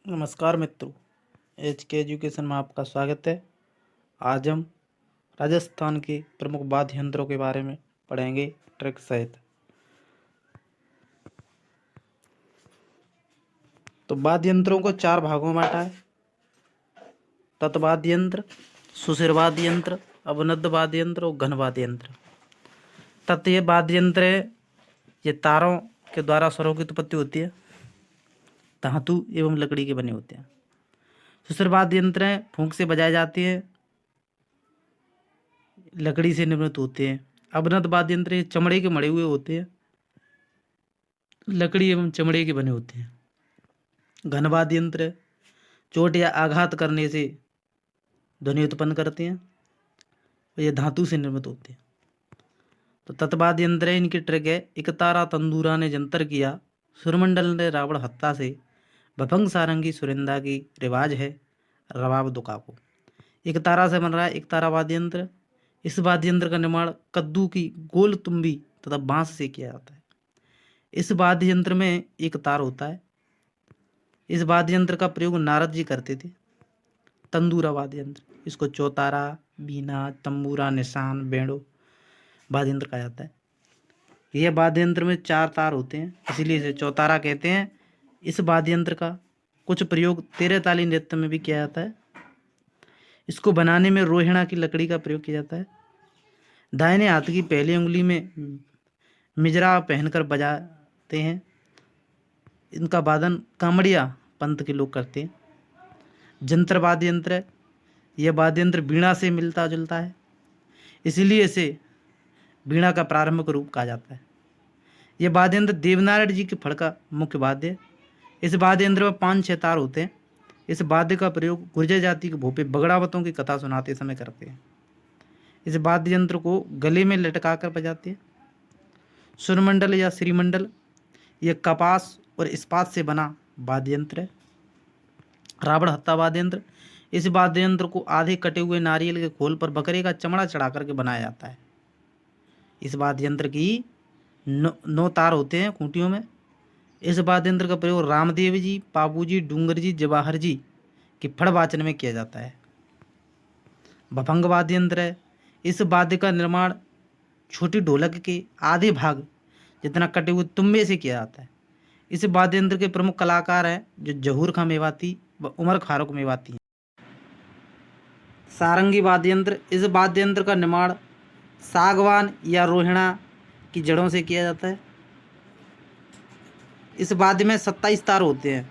नमस्कार मित्रों, एच के एजुकेशन में आपका स्वागत है। आज हम राजस्थान के प्रमुख वाद्य यंत्रों के बारे में पढ़ेंगे ट्रिक सहित। तो वाद्य यंत्रों को 4 भागों में बांटा है: तत्वाद्य यंत्र, सुषिर वाद्य यंत्र, अवनद्ध वाद्य यंत्र और घन वाद्य यंत्र। तत् ये वाद्य यंत्र है, ये तारों के द्वारा स्वरों की उत्पत्ति होती है, धातु एवं लकड़ी के बने होते हैं। सुषिर वाद्य यंत्र है, फूंक से बजाए जाते हैं, लकड़ी से निर्मित होते हैं। अवनद्ध वाद्य यंत्र ये चमड़े के मढ़े हुए होते हैं, लकड़ी एवं चमड़े के बने होते हैं। घन वाद्य यंत्र चोट या आघात करने से ध्वनि उत्पन्न करते हैं और ये धातु से निर्मित होते हैं। तो तत्वाद्य यंत्र है, इनकी ट्रिक है: एक तारा तंदूरा ने जंतर किया, सुरमंडल ने रावण हत्ता से, भभंग सारंगी सुरिंदा की रिवाज है, रबाब दुकाको। एक तारा से बन रहा है एक तारा वाद्य यंत्र। इस वाद्य यंत्र का निर्माण कद्दू की गोल तुम्बी तथा बांस से किया जाता है। इस वाद्य यंत्र में एक तार होता है। इस वाद्य यंत्र का प्रयोग नारद जी करते थे। तंदूरा वाद्य यंत्र, इसको चौतारा, बीना, तंबूरा, निशान, बेड़ो वाद्य यंत्र कहा जाता है। यह वाद्य यंत्र में 4 तार होते हैं, इसीलिए इसे चौतारा कहते हैं। इस वाद्य यंत्र का कुछ प्रयोग 13 ताली नृत्य में भी किया जाता है। इसको बनाने में रोहिणा की लकड़ी का प्रयोग किया जाता है। दाहिने हाथ की पहली उंगली में मिजरा पहनकर बजाते हैं। इनका वादन कामड़िया पंथ के लोग करते हैं। जंतर वाद्य यंत्र है, यह वाद्य यंत्र वीणा से मिलता जुलता है, इसीलिए इसे वीणा का प्रारंभिक रूप कहा जाता है। यह वाद्य यंत्र देवनारायण जी के फड़ का मुख्य वाद्य है। इस वाद्य यंत्र में 5-6 तार होते हैं। इस वाद्य का प्रयोग गुर्जर जाति के भोपे बगड़ावतों की कथा सुनाते समय करते हैं। इस वाद्य यंत्र को गले में लटकाकर बजाते हैं। सुरमंडल या श्रीमंडल यह कपास और इस्पात से बना वाद्य यंत्र है। रावण हत्ता वाद्य यंत्र, इस वाद्य यंत्र को आधे कटे हुए नारियल के खोल पर बकरे का चमड़ा चढ़ा करके बनाया जाता है। इस वाद्य यंत्र की 9 तार होते हैं खूंटियों में। इस वाद्य यंत्र का प्रयोग रामदेव जी, पाबू जी, डूंगर जी, जवाहर जी के फड़ वाचन में किया जाता है। भभंग वाद्य यंत्र है, इस वाद्य का निर्माण छोटी ढोलक के आधे भाग जितना कटे हुए तुम्बे से किया जाता है। इस वाद्य यंत्र के प्रमुख कलाकार हैं जो जहूर खां मेवाती व उमर फारूक मेवाती हैं। सारंगी वाद्य यंत्र, इस वाद्य यंत्र का निर्माण सागवान या रोहिणा की जड़ों से किया जाता है। इस वाद्य में 27 तार होते हैं।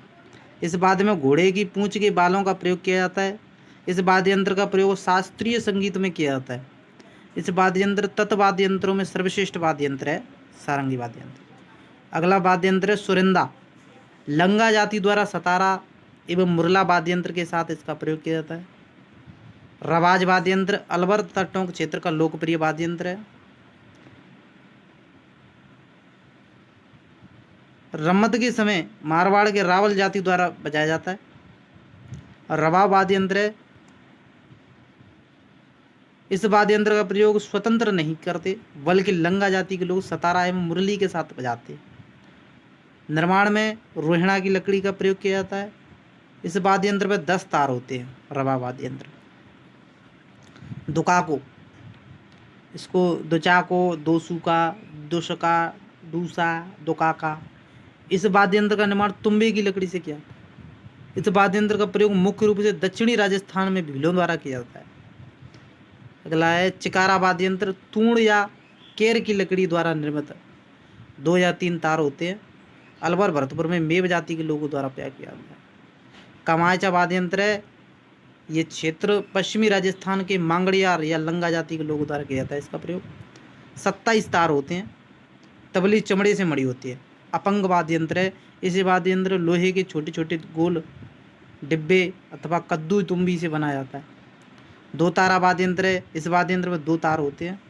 इस वाद्य में घोड़े की पूंछ के बालों का प्रयोग किया जाता है। इस वाद्य यंत्र का प्रयोग शास्त्रीय संगीत में किया जाता है। इस वाद्य यंत्र तत्वाद्य यंत्रों में सर्वश्रेष्ठ वाद्य यंत्र है सारंगी वाद्य यंत्र। अगला वाद्य यंत्र है सुरिंदा। लंगा जाति द्वारा सतारा एवं मुरला वाद्य यंत्र के साथ इसका प्रयोग किया जाता है। रवाज वाद्य यंत्र अलवर तथा टोंक क्षेत्र का लोकप्रिय वाद्य यंत्र है। रम्मत के समय मारवाड़ के रावल जाति द्वारा बजाया जाता है। और रबाब वाद्य यंत्र है, इस वाद्य यंत्र का प्रयोग स्वतंत्र नहीं करते बल्कि लंगा जाति के लोग सतारा एवं मुरली के साथ बजाते हैं। निर्माण में रोहिणा की लकड़ी का प्रयोग किया जाता है। इस वाद्य यंत्र में 10 तार होते हैं। रबाब वाद्य यंत्र। दुकाको, इसको दुचाको, दोसुका, दुशका, दूसा, दुकाका। इस वाद्य यंत्र का निर्माण तुम्बे की लकड़ी से किया जाता है। इस वाद्य यंत्र का प्रयोग मुख्य रूप से दक्षिणी राजस्थान में भीलों द्वारा किया जाता है। अगला है चिकारा वाद्य यंत्र। तूण या केर की लकड़ी द्वारा निर्मित 2 या 3 तार होते हैं। अलवर भरतपुर में मेव जाति के लोगों द्वारा प्रयोग किया जाता है। कमायचा वाद्य यंत्र है, ये क्षेत्र पश्चिमी राजस्थान के मांगड़ियार या लंगा जाति के लोगों द्वारा किया जाता है। इसका प्रयोग 27 तार होते हैं। तबली चमड़े से मड़ी होती है। अपंग वाद्य यंत्र है, इसे वाद्य यंत्र लोहे के छोटे छोटे गोल डिब्बे अथवा कद्दू तुम्बी से बनाया जाता है। 2 तारा वाद्य यंत्र है, इस वाद्य यंत्र में 2 तार होते हैं।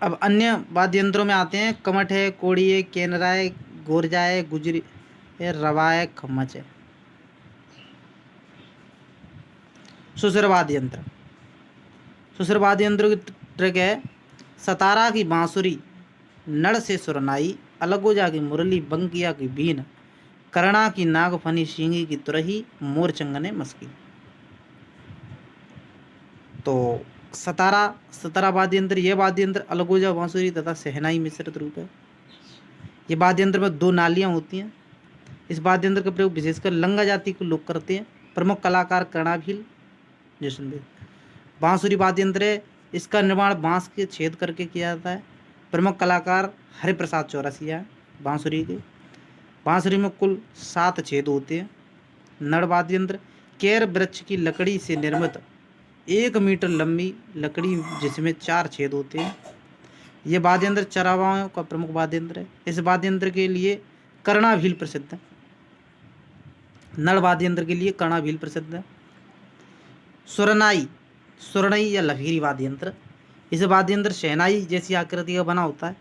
अब अन्य वाद्य यंत्रों में आते हैं। कमठ है, कोड़ी है, केनरा है, गोरजा है, गुजरी है, रवा है, खम्मच है। सुसर वाद्य यंत्र, सुसर वाद्य यंत्र की ट्रिक है: सतारा की बांसुरी नड़ से सुरनाई, अलगोजा की मुरली, बंकिया की बीन, करणा की नागफनी, सींगी की तुरही, मोर चंगने मस्की। तो सतारा, सतारा वाद्य यंत्र, यह वाद्य यंत्र अलगोजा, बांसुरी तथा शहनाई मिश्रित रूप है। ये वाद्य यंत्र में 2 नालियां होती हैं। इस वाद्य यंत्र का प्रयोग विशेषकर लंगा जाति के लोग करते हैं। प्रमुख कलाकार कर्णाभील, जैसलमेर। बांसुरी वाद्य यंत्र है, इसका निर्माण बांस के छेद करके किया जाता है। प्रमुख कलाकार हरिप्रसाद चौरसिया है बांसुरी के। बांसुरी में कुल 7 छेद होते हैं। नड़ वाद्य यंत्र केर वृक्ष की लकड़ी से निर्मित 1 मीटर लंबी लकड़ी जिसमें 4 छेद होते हैं। यह वाद्य यंत्र चरावाओं का प्रमुख वाद्य यंत्र है। इस वाद्य यंत्र के लिए कर्णाभील प्रसिद्ध है। नड़ वाद्य यंत्र के लिए कर्णाभील प्रसिद्ध है। सुरनाई, सुरनई या लभीरी वाद्य यंत्र, इस वाद्य यंत्र शहनाई जैसी आकृति का बना होता है।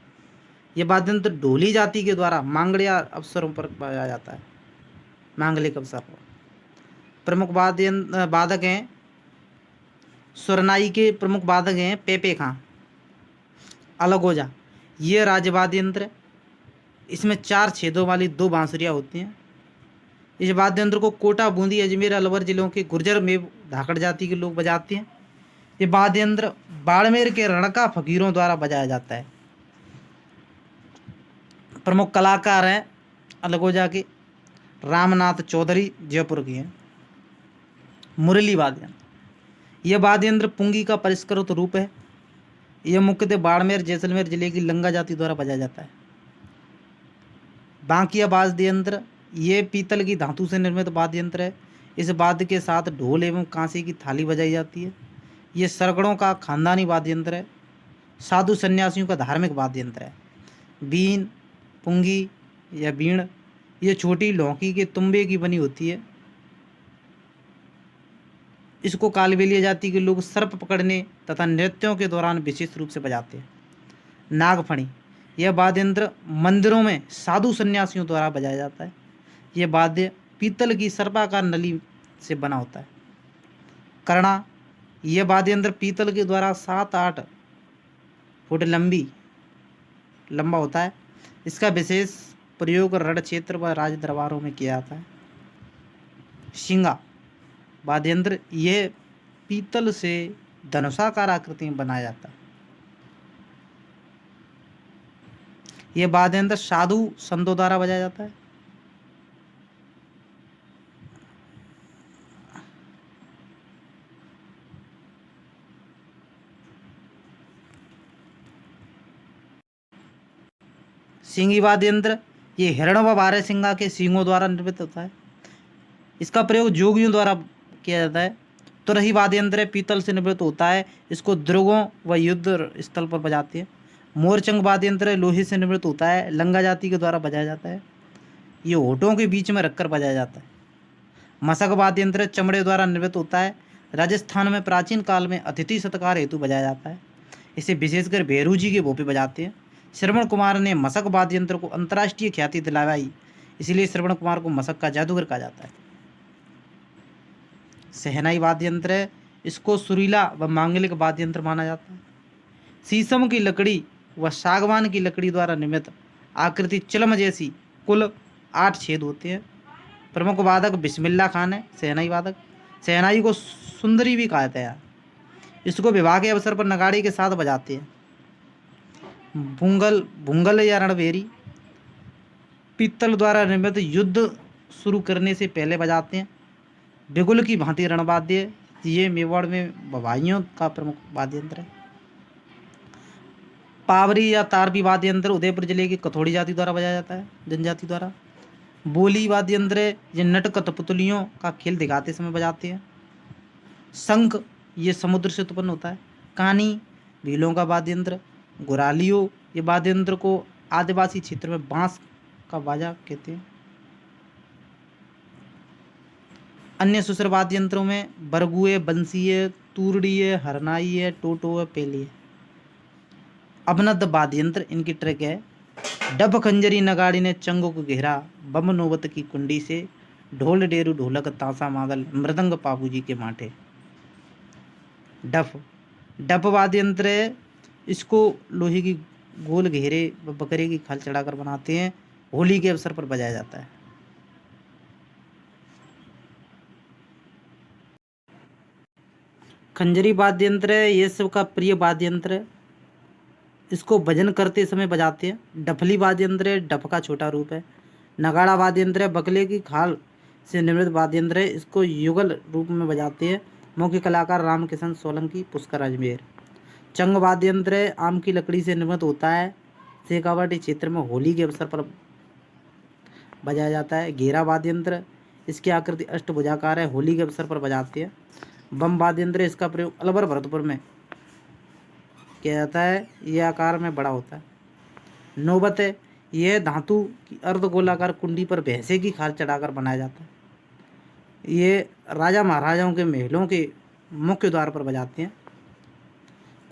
यह वाद्य यंत्र ढोली जाति के द्वारा मांगलिक अवसरों पर बजाया जाता है। मांगलिक अवसर पर प्रमुख वादक हैं। सुरनाई के प्रमुख वादक हैं पेपे खां, अलगोजा। ये राज्यवाद्य यंत्र है। इसमें 4 छेदों वाली 2 बांसुरियाँ होती हैं। इस वाद्य यंत्र को कोटा, बूंदी, अजमेर, अलवर जिलों के गुर्जर में धाकड़ जाति के लोग बजाते हैं। ये वाद्य यंत्र बाड़मेर के रणका फकीरों द्वारा बजाया जाता है। प्रमुख कलाकार हैं अलगोजा के रामनाथ चौधरी, जयपुर के हैं। मुरली वाद्य यंत्र, यह वाद्य यंत्र पुंगी का परिष्कृत रूप है। यह मुख्यतः बाड़मेर, जैसलमेर जिले की लंगा जाति द्वारा बजाया जाता है। बांकिया वाद्य यंत्र, ये पीतल की धातु से निर्मित वाद्य यंत्र है। इस वाद्य के साथ ढोल एवं कांसे की थाली बजाई जाती है। ये सरगड़ों का खानदानी वाद्य यंत्र है। साधु सन्यासियों का धार्मिक वाद्य यंत्र है। बीन, पुंगी या बीण, ये छोटी लौकी के तुम्बे की बनी होती है। इसको कालबेलिया जाति के लोग सर्प पकड़ने तथा नृत्यों के दौरान विशेष रूप से बजाते हैं। नागफणी, यह वाद्य यंत्र मंदिरों में साधु सन्यासियों द्वारा बजाया जाता है। यह वाद्य पीतल की सर्पाकार नली से बना होता है। कर्णा, यह वाद्य यंत्र पीतल के द्वारा 7-8 फुट लंबा होता है। इसका विशेष प्रयोग रण क्षेत्र व राज दरबारों में किया जाता है। शिंगा वाद्य यंत्र, यह पीतल से धनुषाकार आकृति में बनाया जाता है। यह वाद्य यंत्र साधु संतों द्वारा बजाया जाता है। सींगी वाद्य यंत्र, ये हिरण व बारहसिंगा के सींगों द्वारा निर्मित होता है। इसका प्रयोग जोगियों द्वारा किया जाता है। तुरही वाद्य यंत्र पीतल से निर्मित होता है। इसको दुर्गों व युद्ध स्थल पर बजाते हैं। मोरचंग वाद्य यंत्र लोहे से निर्मित होता है। लंगा जाति के द्वारा बजाया जाता है। ये होठों के बीच में रखकर बजाया जाता है। मसक वाद्य यंत्र चमड़े द्वारा निर्मित होता है। राजस्थान में प्राचीन काल में अतिथि सत्कार हेतु बजाया जाता है। इसे विशेषकर भेरू जी के भोपे बजाते हैं। श्रवण कुमार ने मसक वाद्य यंत्र को अंतर्राष्ट्रीय ख्याति दिलाई, इसलिए श्रवण कुमार को मसक का जादूगर कहा जाता है। शहनाई वाद्य यंत्र है, इसको सुरीला व मांगलिक वाद्य यंत्र माना जाता है। शीशम की लकड़ी व सागवान की लकड़ी द्वारा निर्मित आकृति चिलम जैसी कुल 8 छेद होते हैं। प्रमुख वादक बिस्मिल्ला खान है, शहनाई वादक। शहनाई को सुंदरी भी कहा जाता है। इसको विवाह के अवसर पर नगाड़े के साथ बजाते हैं। भूंगल या रणबेरी, पीतल द्वारा निर्मित युद्ध शुरू करने से पहले बजाते हैं। बिगुल की भांति रणवाद्य, ये मेवाड़ में बवाइयों का प्रमुख वाद्य यंत्र है। पावरी या तारपी वाद्य यंत्र उदयपुर जिले की कथोड़ी जाति द्वारा बजाया जाता है, जनजाति द्वारा। बोली वाद्य यंत्र, ये नट कठपुतलियों का खेल दिखाते समय बजाते हैं। शंख, ये समुद्र से उत्पन्न होता है। कानी, भीलों का वाद्य यंत्र। गुरालियो, ये वाद्य यंत्र को आदिवासी क्षेत्र में बांस का बाजा कहते हैं। अन्य सुसर वाद्य यंत्रों में बरगुए, बंसीय, तूरड़ीय, हरनाई, टोटो, पेली। अवनद वाद्य यंत्र, इनकी ट्रैक है। डब, खंजरी, नगाड़ी ने चंगो को घेरा, बम नौबत की कुंडी से, ढोल डेरू ढोलक तांसा मादल, मृदंग पाबूजी के माठे। डफ वाद्य यंत्र है, इसको लोहे की गोल घेरे व बकरे की खाल चढ़ाकर बनाते हैं। होली के अवसर पर बजाया जाता है। खंजरी वाद्य यंत्र है, ये सबका प्रिय वाद्य यंत्र है। इसको भजन करते समय बजाते हैं। डफली वाद्य यंत्र है, डफ का छोटा रूप है। नगाड़ा वाद्य यंत्र है, बकले की खाल से निर्मित वाद्य यंत्र है। इसको युगल रूप में बजाते हैं। मुख्य कलाकार रामकिशन सोलंकी, पुष्कर अजमेर। चंग वाद्य यंत्र है, आम की लकड़ी से निर्मित होता है। शेखावाटी क्षेत्र में होली के अवसर पर बजाया जाता है। घेरा वाद्य यंत्र, इसकी आकृति अष्टभुजाकार है, होली के अवसर पर बजाते हैं। बम वाद्य यंत्र, इसका प्रयोग अलवर भरतपुर में किया जाता है। यह आकार में बड़ा होता है। नौबत है, यह धातु की अर्धगोलाकार कुंडी पर भैंसे की खाल चढ़ाकर बनाया जाता है। ये राजा महाराजाओं के महलों के मुख्य द्वार पर बजाते हैं।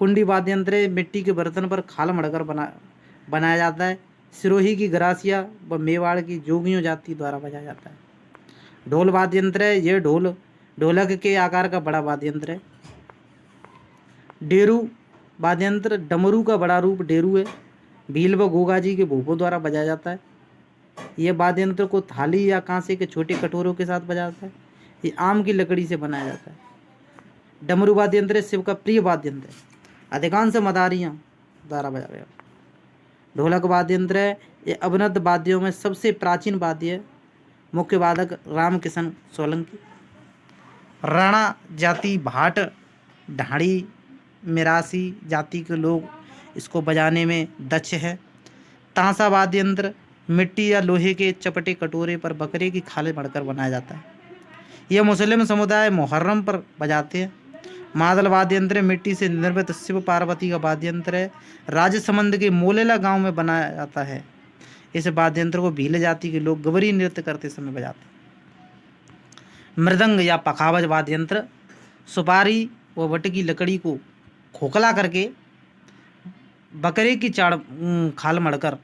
कुंडी वाद्य यंत्र, मिट्टी के बर्तन पर खाल मढ़कर बनाया जाता है। सिरोही की गरासिया व मेवाड़ की जोगियों जाति द्वारा बजाया जाता है। ढोल वाद्य यंत्र है, यह ढोलक के आकार का बड़ा वाद्य यंत्र है। डेरू वाद्य यंत्र, डमरू का बड़ा रूप डेरू है। भील व गोगाजी के भूपों द्वारा बजाया जाता है। यह वाद्य यंत्र को थाली या कांसे के छोटे कटोरों के साथ बजाया जाता है। ये आम की लकड़ी से बनाया जाता है। डमरू वाद्य यंत्र शिव का प्रिय वाद्य यंत्र है। अधिकांश मदारियां द्वारा बजाया जाता है। ढोलक वाद्य यंत्र है, ये अवनद वाद्यों में सबसे प्राचीन वाद्य है। मुख्य वादक रामकिशन सोलंकी। राणा जाति, भाट, ढाड़ी, मिरासी जाति के लोग इसको बजाने में दक्ष है। तांसा वाद्य यंत्र, मिट्टी या लोहे के चपटे कटोरे पर बकरे की खाल मढ़कर बनाया जाता है। यह मुस्लिम समुदाय मुहर्रम पर बजाते हैं। मादल वाद्य यंत्र, मिट्टी से निर्मित शिव पार्वती का वाद्य यंत्र है। राजसमंद के मोलेला गांव में बनाया जाता है। इस वाद्य यंत्र को भील जाति के लोग गवरी नृत्य करते समय बजाते हैं। मृदंग या पखावज वाद्य यंत्र, सुपारी व वट की लकड़ी को खोखला करके बकरे की खाल मढ़कर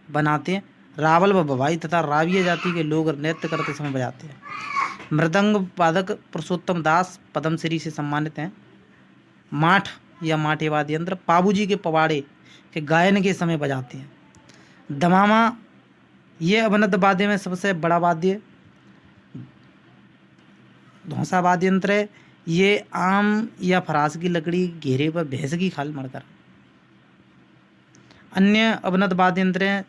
बनाते हैं। रावल व भवाई तथा राविया जाति के लोग नृत्य करते समय बजाते हैं। मृदंग वादक पुरुषोत्तम दास पद्मश्री से सम्मानित हैं। माठ या माठे वाद्य यंत्र, पाबूजी के पवाड़े के गायन के समय बजाते हैं। दमामा, ये अवनद वाद्य में सबसे बड़ा वाद्य। धौंसा वाद्य यंत्र है, ये आम या फरास की लकड़ी घेरे पर भैंस की खाल मढ़कर। अन्य अवनद वाद्य यंत्र हैं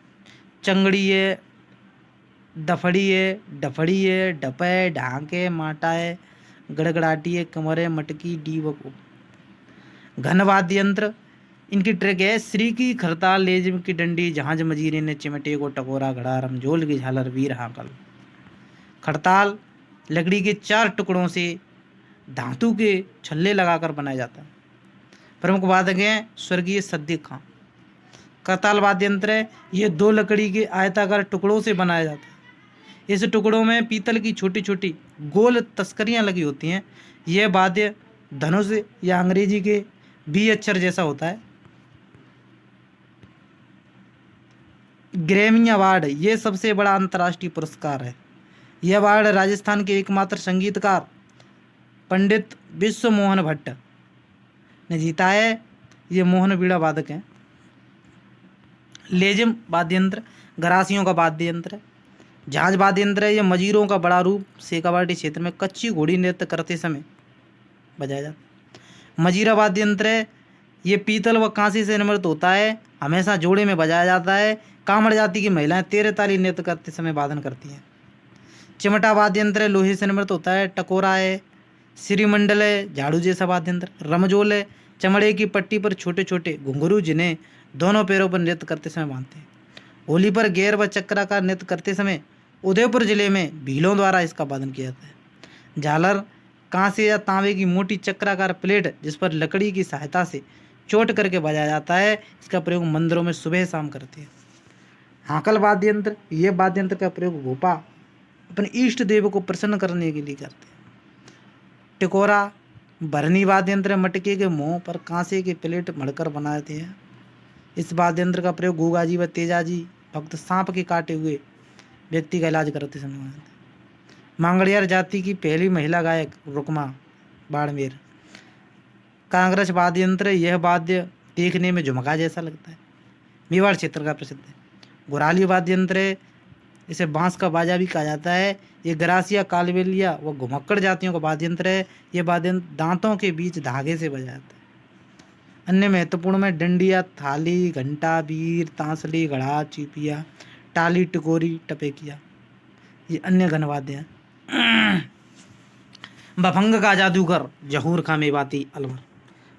चंगड़ी है, दफड़ी है, डफड़ी है, डप है, ढाक है, माटा है, गड़गड़ाटी है, कमर है, मटकी, डीवको। घन वाद्य यंत्र, इनकी ट्रिक है श्री की खरताल, लेजिम की डंडी, जहाज मजीरे ने चिमटे को टकोरा, घड़ा रमझोल की झालर, वीर हाकल। खड़ताल लकड़ी के 4 टुकड़ों से धातु के छल्ले लगाकर बनाया जाता है। प्रमुख वादक हैं स्वर्गीय सद्दीक खां। करताल वाद्य यंत्र है, ये 2 लकड़ी के आयताकार टुकड़ों से बनाया जाता है। इस टुकड़ों में पीतल की छोटी छोटी गोल तस्करियां लगी होती हैं। यह वाद्य धनुष या अंग्रेजी के बी अक्षर जैसा होता है। ग्रैमी अवार्ड, ये सबसे बड़ा अंतर्राष्ट्रीय पुरस्कार है। यह अवार्ड राजस्थान के एकमात्र संगीतकार पंडित विश्व मोहन भट्ट ने जीता है। ये मोहन बीड़ा वादक हैं। लेजिम वाद्य यंत्र गरासियों का वाद्य यंत्र है। झांझ वाद्य यंत्र है, यह मजीरों का बड़ा रूप शेखावाटी क्षेत्र में कच्ची घोड़ी नृत्य करते समय बजाया जाता है। मजीरा वाद्य यंत्र है, ये पीतल व कांसे से निर्मित होता है, हमेशा जोड़े में बजाया जाता है। कामड़ जाति की महिलाएं 13 ताली नृत्य करते समय वादन करती हैं। चिमटा वाद्य यंत्र है, लोहे से निर्मित होता है। टकोरा है, श्रीमंडल है, झाड़ू जैसा वाद्य यंत्र। रमजोल है, चमड़े की पट्टी पर छोटे छोटे घुंघरू जिन्हें दोनों पैरों पर नृत्य करते समय बांधते हैं। होली पर गैर व चक्राकार नृत्य करते समय उदयपुर जिले में भीलों द्वारा इसका वादन किया जाता है। झालर कांसे या तांबे की मोटी चक्राकार प्लेट जिस पर लकड़ी की सहायता से चोट करके बजाया जाता है। इसका प्रयोग मंदिरों में सुबह शाम करते हैं। हाकल वाद्य यंत्र, ये वाद्य यंत्र का प्रयोग भोपा अपने इष्ट देव को प्रसन्न करने के लिए करते हैं। टिकोरा भरनी वाद्य यंत्र, मटके के मुंह पर कांसे के प्लेट मढ़कर बनाते हैं। इस वाद्य यंत्र का प्रयोग गोगाजी व तेजाजी भक्त सांप के काटे हुए व्यक्ति का इलाज करते समय बनाते हैं। मांगड़ियार जाति की पहली महिला गायक रुकमा, बाड़मेर। कांग्रेस वाद्य यंत्र, यह वाद्य देखने में झुमका जैसा लगता है। मेवाड़ क्षेत्र का प्रसिद्ध है। घुराली वाद्य यंत्र है, इसे बांस का बाजा भी कहा जाता है। ये गरासिया, कालबेलिया व घुमक्कड़ जातियों का वाद्य यंत्र है। ये वाद्य यंत्र दांतों के बीच धागे से बजा जाता है। अन्य महत्वपूर्ण में डंडिया, थाली, घंटा, बीर, तांसली, घड़ा, चीपिया, टाली, टिकोरी, टपेकिया, ये अन्य घनवाद्य हैं। बफंग का जादूगर जहूर खां मेवाती अलवर।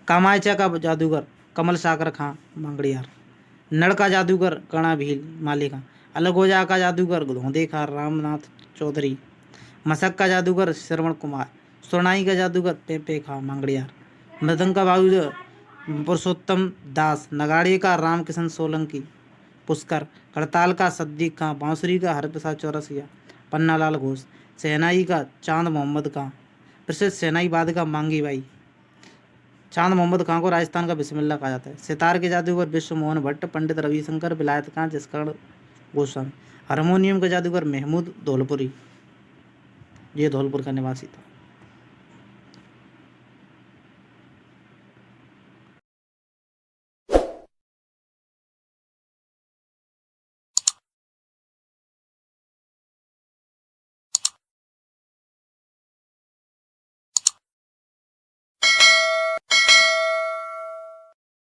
कामायचा का जादूगर कमल सागर खां मांगड़ियार। नड़ का जादूगर कणा भील मालेगांव। अलगोजा का जादूगर धोंदे खां रामनाथ चौधरी। मशक का जादूगर श्रवण कुमार। सुरनाई का जादूगर पेपे खां मांगड़ियार। मृदंग का जादूगर पुरुषोत्तम दास। नगाड़े का रामकिशन सोलंकी पुष्कर। करताल का सद्दीक खां। बांसुरी का हरप्रसाद चौरसिया पन्नालाल घोष। शहनाई का चांद मोहम्मद खां। प्रसिद्ध शहनाई वादक मांगी बाई। चांद मोहम्मद खां को राजस्थान का बिस्मिल्लाह कहा जाता है। सितार के जादूगर विश्व मोहन भट्ट, पंडित रविशंकर, विलायत खां, जसकरण गोस्वामी। हारमोनियम का जादूगर महमूद धौलपुरी, ये धौलपुर का निवासी था।